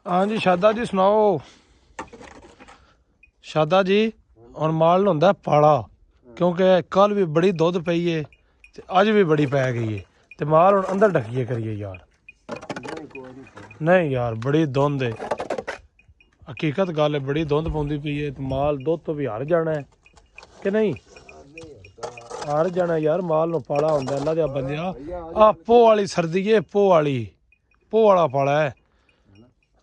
हाँ जी शादा जी सुनाओ। शादा जी और माल होंदा पाला, क्योंकि कल भी बड़ी दुध पई है ते अज भी बड़ी पै गई है ते माल हुण अंदर ढक्किए करिए यार। नहीं यार बड़ी धुंध है, हकीकत गल है, बड़ी धुंध पौंदी पई है ते माल दुध तो भी हार जाना है कि नहीं? हार जाना यार, माल नु पाला हुंदा अल्लाह दे बंदिया। आ पो वाली सर्दी है, पो वाला पाला है।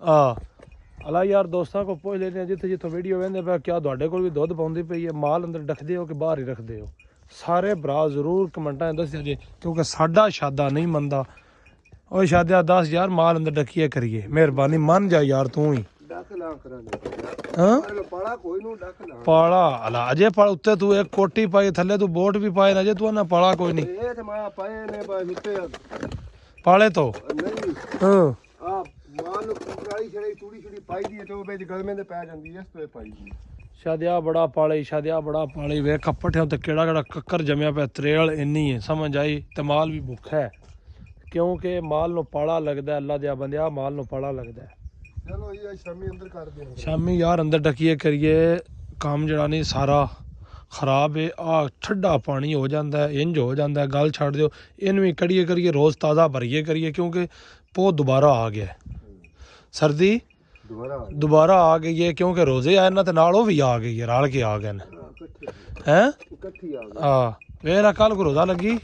अला यार दोस्तों को पुछ लेने जिथे जिथे वीडियो वेंदे पे क्या तुहाडे कोल भी दुध पौंदी पई है, माल अंदर डखदे हो कि बाहर ही रखदे हो? सारे भरा जरूर कमेंटा दस्सिया जे, क्योंकि साडा शादा नहीं मनदा। ओ शादिया दस यार माल अंदर डकिए करिए, मेहरबानी मन जा यार तू ही। हाँ पाला अला अजे पाला उत्ते तू एक कोटी पाई थले तू बोट भी पाए ना, जे तू ना पाला कोई नहीं पाले तो हाँ शादिया बड़ा पाले, शादिया बड़ा पाले वे कपटे ते केड़ा केड़ा कक्कर जमया पे, त्रेल इन्नी है समझ आई ते माल भी भुखा है, क्योंकि माल नु पाला लगदा है। अल्लाह दे बंदिया माल नु पाला लगदा है। चलो ये शामी अंदर कर दे, शामी यार अंदर डकिए करिए, काम जड़ा नहीं सारा खराब है। आ ठंडा पानी हो जाता है, इंज हो जाता है, गल छड़ दो इन भी कड़िए करिए, रोज़ ताज़ा भरिए करिए, क्योंकि पो दोबारा आ गया, सर्दी दोबारा आ गई है, क्योंकि रोजे आए ना तो नाल वो भी आ गई है, रल के आ गए हैं। हाँ वेला कल को रोजा लगी